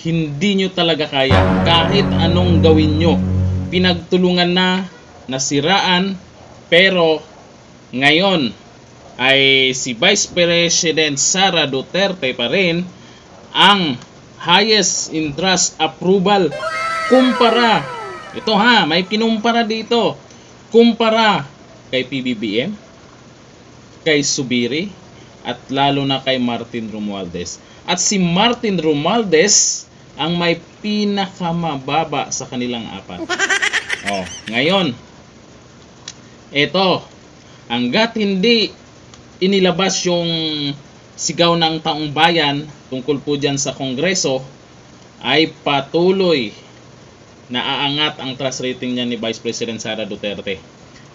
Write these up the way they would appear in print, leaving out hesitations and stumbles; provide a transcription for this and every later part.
hindi nyo talaga kaya kahit anong gawin nyo. Pinagtulungan na, nasiraan, pero ngayon ay si Vice President Sara Duterte pa rin ang highest in trust approval kumpara, ito ha, may kinumpara dito, kumpara kay PBBM, kay Zubiri, at lalo na kay Martin Romualdez. At si Martin Romualdez ang may pinakamababa sa kanilang apat. Oh, ngayon, ito, hanggat hindi inilabas yung sigaw ng taong bayan tungkol po dyan sa Kongreso, ay patuloy na aangat ang trust rating niya ni Vice President Sara Duterte.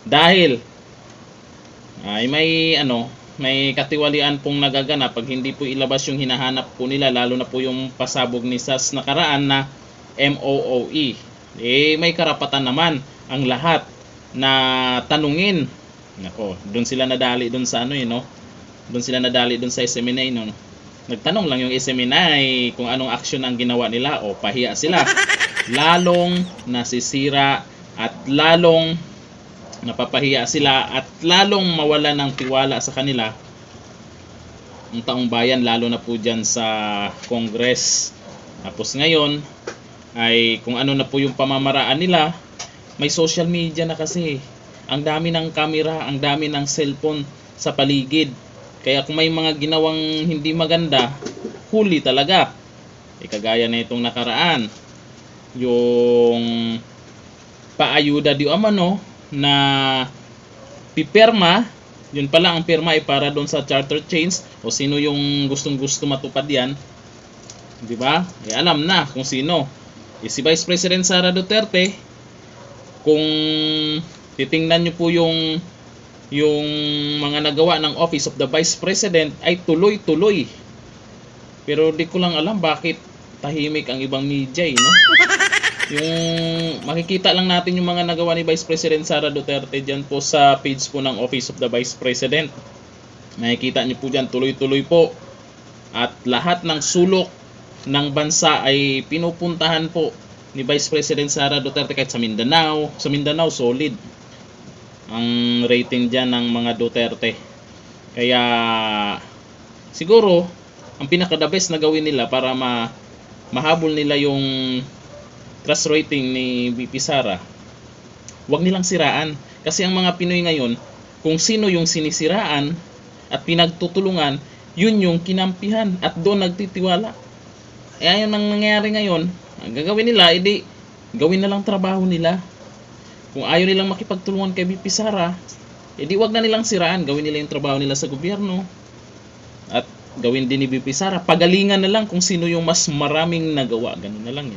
Dahil ay may katiwalian pong nagaganap pag hindi po ilabas yung hinahanap po nila, lalo na po yung pasabog ni SAS nakaraan na MOOE. May karapatan naman ang lahat na tanungin. Nako, doon sila nadali doon sa doon sila nadali doon sa SMNI Nagtanong lang yung SMNI kung anong action ang ginawa nila, o pahiya sila. Lalong nasisira at lalong napapahiya sila at lalong mawala ng tiwala sa kanila ang taong bayan, lalo na po dyan sa Congress. Tapos ngayon ay kung ano na po yung pamamaraan nila, may social media na kasi. Ang dami ng camera, ang dami ng cellphone sa paligid. Kaya kung may mga ginawang hindi maganda, huli talaga. Kagaya na itong nakaraan, yung paayuda di umano na pipirma, yun pala ang pirma ay para doon sa charter chains, o sino yung gustong-gusto matupad yan, di ba? Alam na kung sino. Si Vice President Sara Duterte, kung titingnan nyo po yung mga nagawa ng Office of the Vice President, ay tuloy-tuloy. Pero di ko lang alam bakit tahimik ang ibang media, no? Yung makikita lang natin yung mga nagawa ni Vice President Sara Duterte dyan po sa page po ng Office of the Vice President. Makikita nyo po dyan, tuloy-tuloy po. At lahat ng sulok ng bansa ay pinupuntahan po ni Vice President Sara Duterte, kahit sa Mindanao. Sa Mindanao, solid ang rating dyan ng mga Duterte. Kaya siguro ang pinaka-the best na gawin nila para mahabol nila yung trust rating ni VP Sara, huwag nilang siraan. Kasi ang mga Pinoy ngayon, kung sino yung sinisiraan at pinagtutulungan, yun yung kinampihan at doon nagtitiwala. Ayun ang nangyayari ngayon. Ang gagawin nila, edi gawin na lang trabaho nila. Kung ayaw nilang makipagtulungan kay VP Sara, edi wag na nilang siraan. Gawin nila yung trabaho nila sa gobyerno. At gawin din ni VP Sara, pagalingan na lang kung sino yung mas maraming nagawa. Ganun na lang,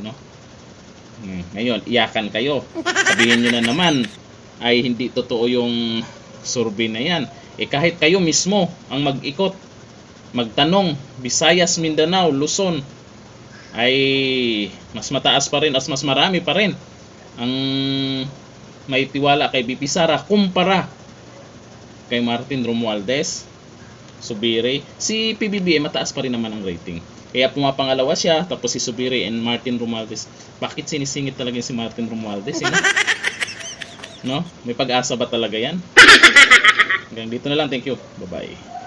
Ngayon, iyakan kayo. Sabihin nyo na naman ay hindi totoo yung survey na yan. Kahit kayo mismo ang mag-ikot, magtanong, Visayas, Mindanao, Luzon, ay mas mataas pa rin, mas marami pa rin ang may tiwala kay VP Sara kumpara kay Martin Romualdez, Zubiri. Si PBBM mataas pa rin naman ang rating. Kaya pumapangalawa siya, tapos si Zubiri and Martin Romualdez. Bakit sinisingit talaga si Martin Romualdez? No? May pag-asa ba talaga yan? Hanggang dito na lang. Thank you. Bye-bye.